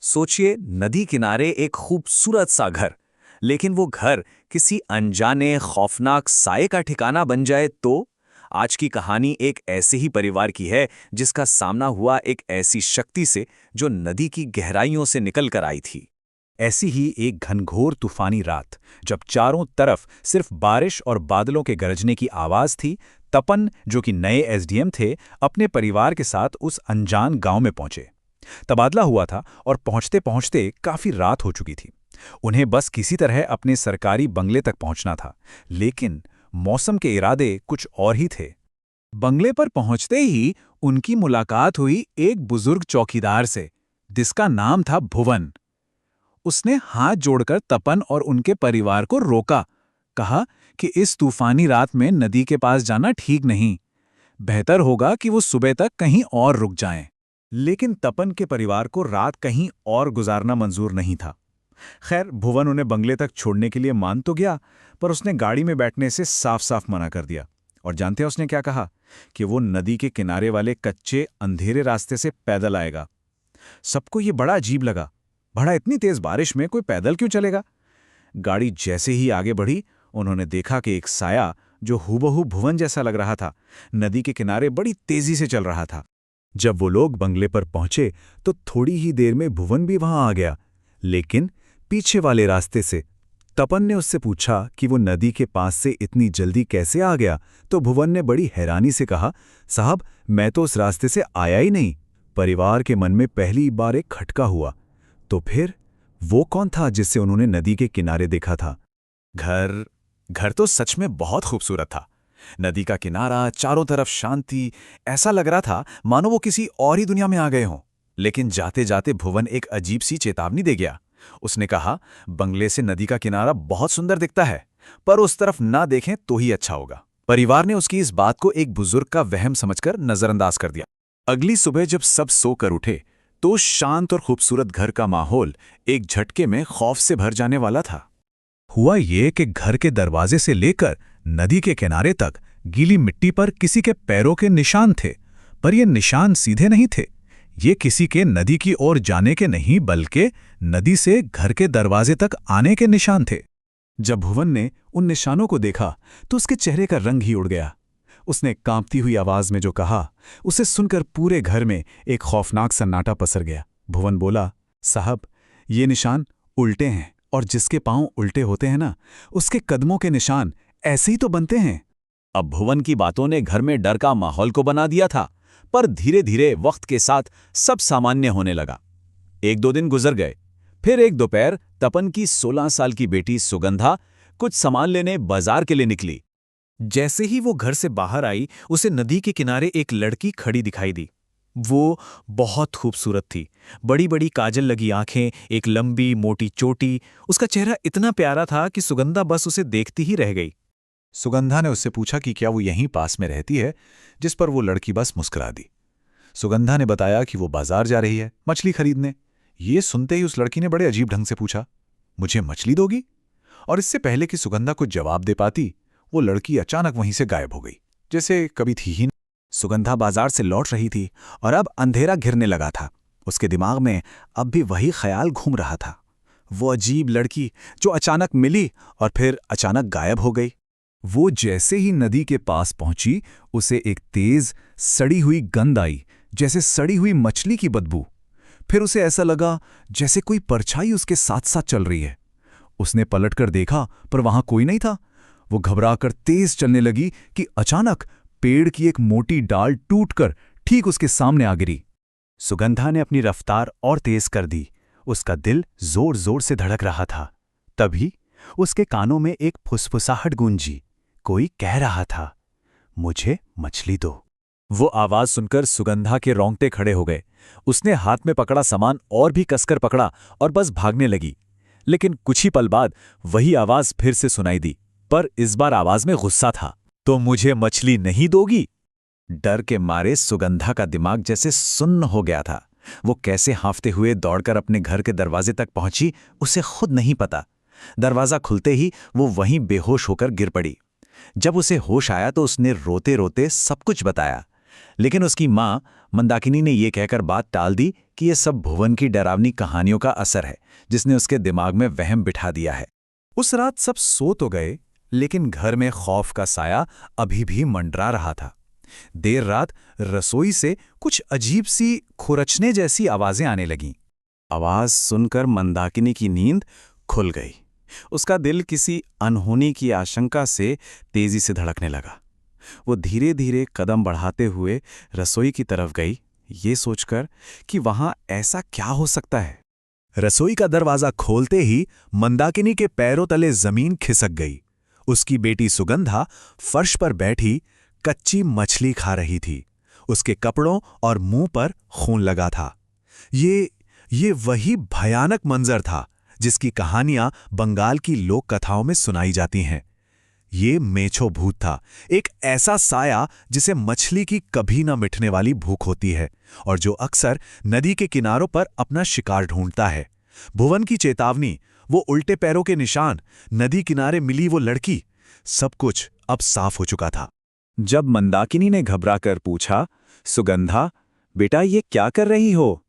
सोचिए, नदी किनारे एक खूबसूरत सा घर, लेकिन वो घर किसी अनजाने खौफनाक साये का ठिकाना बन जाए तो? आज की कहानी एक ऐसे ही परिवार की है जिसका सामना हुआ एक ऐसी शक्ति से जो नदी की गहराइयों से निकल कर आई थी। ऐसी ही एक घनघोर तूफानी रात, जब चारों तरफ सिर्फ बारिश और बादलों के गरजने की आवाज थी, तपन, जो कि नए एसडीएम थे, अपने परिवार के साथ उस अनजान गांव में पहुंचे। तबादला हुआ था और पहुंचते पहुंचते काफी रात हो चुकी थी। उन्हें बस किसी तरह अपने सरकारी बंगले तक पहुंचना था, लेकिन मौसम के इरादे कुछ और ही थे। बंगले पर पहुंचते ही उनकी मुलाकात हुई एक बुजुर्ग चौकीदार से, जिसका नाम था भुवन। उसने हाथ जोड़कर तपन और उनके परिवार को रोका, कहा कि इस तूफानी रात में नदी के पास जाना ठीक नहीं। बेहतर होगा कि वो सुबह तक कहीं और रुक जाएं। लेकिन तपन के परिवार को रात कहीं और गुजारना मंजूर नहीं था। खैर, भुवन उन्हें बंगले तक छोड़ने के लिए मान तो गया, पर उसने गाड़ी में बैठने से साफ साफ मना कर दिया। और जानते हैं उसने क्या कहा? कि वो नदी के किनारे वाले कच्चे अंधेरे रास्ते से पैदल आएगा। सबको ये बड़ा अजीब लगा। भड़ा, इतनी तेज बारिश में कोई पैदल क्यों चलेगा? गाड़ी जैसे ही आगे बढ़ी, उन्होंने देखा कि एक साया, जो हूबहू भुवन जैसा लग रहा था, नदी के किनारे बड़ी तेजी से चल रहा था। जब वो लोग बंगले पर पहुंचे तो थोड़ी ही देर में भुवन भी वहां आ गया, लेकिन पीछे वाले रास्ते से। तपन ने उससे पूछा कि वो नदी के पास से इतनी जल्दी कैसे आ गया, तो भुवन ने बड़ी हैरानी से कहा, साहब, मैं तो उस रास्ते से आया ही नहीं। परिवार के मन में पहली बार एक खटका हुआ। तो फिर वो कौन था जिससे उन्होंने नदी के किनारे देखा था? घर तो सच में बहुत खूबसूरत था। नदी का किनारा, चारों तरफ शांति, ऐसा लग रहा था मानो वो किसी और ही दुनिया में आ गए हों। लेकिन जाते जाते भुवन एक अजीब सी चेतावनी दे गया। उसने कहा, बंगले से नदी का किनारा बहुत सुंदर दिखता है, पर उस तरफ ना देखें तो ही अच्छा होगा। परिवार ने उसकी इस बात को एक बुजुर्ग का वहम समझकर नजरअंदाज कर दिया। अगली सुबह जब सब सोकर उठे तो शांत और खूबसूरत घर का माहौल एक झटके में खौफ से भर जाने वाला था। हुआ ये कि घर के दरवाजे से लेकर नदी के किनारे तक गीली मिट्टी पर किसी के पैरों के निशान थे, पर ये निशान सीधे नहीं थे। ये किसी के नदी की ओर जाने के नहीं, बल्कि नदी से घर के दरवाजे तक आने के निशान थे। जब भुवन ने उन निशानों को देखा तो उसके चेहरे का रंग ही उड़ गया। उसने कांपती हुई आवाज में जो कहा, उसे सुनकर पूरे घर में एक खौफनाक सन्नाटा पसर गया। भुवन बोला, साहब, ये निशान उल्टे हैं, और जिसके पांव उल्टे होते हैं ना, उसके कदमों के निशान ऐसे ही तो बनते हैं। अब भुवन की बातों ने घर में डर का माहौल को बना दिया था, पर धीरे धीरे वक्त के साथ सब सामान्य होने लगा। एक दो दिन गुजर गए। फिर एक दोपहर तपन की 16 साल की बेटी सुगंधा कुछ सामान लेने बाजार के लिए निकली। जैसे ही वो घर से बाहर आई, उसे नदी के किनारे एक लड़की खड़ी दिखाई दी। वो बहुत खूबसूरत थी। बड़ी बड़ी काजल लगी आंखें, एक लंबी मोटी चोटी। उसका चेहरा इतना प्यारा था कि सुगंधा बस उसे देखती ही रह गई। सुगंधा ने उससे पूछा कि क्या वो यहीं पास में रहती है, जिस पर वो लड़की बस मुस्कुरा दी। सुगंधा ने बताया कि वो बाजार जा रही है मछली खरीदने। ये सुनते ही उस लड़की ने बड़े अजीब ढंग से पूछा, मुझे मछली दोगी? और इससे पहले कि सुगंधा कुछ जवाब दे पाती, वो लड़की अचानक वहीं से गायब हो गई, जैसे कभी थी ही नहीं। सुगंधा बाजार से लौट रही थी और अब अंधेरा घिरने लगा था। उसके दिमाग में अब भी वही ख्याल घूम रहा था, वो अजीब लड़की जो अचानक मिली और फिर अचानक गायब हो गई। वो जैसे ही नदी के पास पहुंची, उसे एक तेज सड़ी हुई गंध आई, जैसे सड़ी हुई मछली की बदबू। फिर उसे ऐसा लगा जैसे कोई परछाई उसके साथ साथ चल रही है। उसने पलटकर देखा, पर वहां कोई नहीं था। वो घबराकर तेज चलने लगी कि अचानक पेड़ की एक मोटी डाल टूटकर ठीक उसके सामने आ गिरी। सुगंधा ने अपनी रफ्तार और तेज कर दी। उसका दिल जोर जोर से धड़क रहा था। तभी उसके कानों में एक फुसफुसाहट गूंजी। कोई कह रहा था, मुझे मछली दो। वो आवाज सुनकर सुगंधा के रोंगटे खड़े हो गए। उसने हाथ में पकड़ा सामान और भी कसकर पकड़ा और बस भागने लगी। लेकिन कुछ ही पल बाद वही आवाज फिर से सुनाई दी, पर इस बार आवाज में गुस्सा था। तो मुझे मछली नहीं दोगी? डर के मारे सुगंधा का दिमाग जैसे सुन्न हो गया था। वो कैसे हांफते हुए दौड़कर अपने घर के दरवाजे तक पहुंची, उसे खुद नहीं पता। दरवाजा खुलते ही वो वहीं बेहोश होकर गिर पड़ी। जब उसे होश आया तो उसने रोते रोते सब कुछ बताया, लेकिन उसकी माँ मंदाकिनी ने ये कहकर बात टाल दी कि ये सब भुवन की डरावनी कहानियों का असर है, जिसने उसके दिमाग में वहम बिठा दिया है। उस रात सब सो तो गए, लेकिन घर में खौफ का साया अभी भी मंडरा रहा था। देर रात रसोई से कुछ अजीब सी खुरचने जैसी आवाजें आने लगीं। आवाज सुनकर मंदाकिनी की नींद खुल गई। उसका दिल किसी अनहोनी की आशंका से तेजी से धड़कने लगा। वो धीरे धीरे कदम बढ़ाते हुए रसोई की तरफ गई, ये सोचकर कि वहां ऐसा क्या हो सकता है। रसोई का दरवाजा खोलते ही मंदाकिनी के पैरों तले जमीन खिसक गई। उसकी बेटी सुगंधा फर्श पर बैठी कच्ची मछली खा रही थी। उसके कपड़ों और मुंह पर खून लगा था। ये वही भयानक मंजर था जिसकी कहानियां बंगाल की लोक कथाओं में सुनाई जाती हैं। ये मेछो भूत था, एक ऐसा साया जिसे मछली की कभी न मिटने वाली भूख होती है और जो अक्सर नदी के किनारों पर अपना शिकार ढूंढता है। भुवन की चेतावनी, वो उल्टे पैरों के निशान, नदी किनारे मिली वो लड़की, सब कुछ अब साफ हो चुका था। जब मंदाकिनी ने घबराकर पूछा, सुगंधा बेटा ये क्या कर रही हो,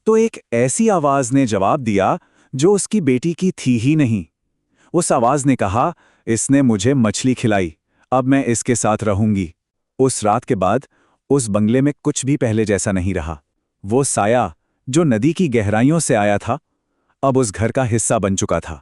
तो एक ऐसी आवाज ने जवाब दिया जो उसकी बेटी की थी ही नहीं। उस आवाज ने कहा, इसने मुझे मछली खिलाई, अब मैं इसके साथ रहूंगी। उस रात के बाद उस बंगले में कुछ भी पहले जैसा नहीं रहा। वो साया जो नदी की गहराइयों से आया था, अब उस घर का हिस्सा बन चुका था।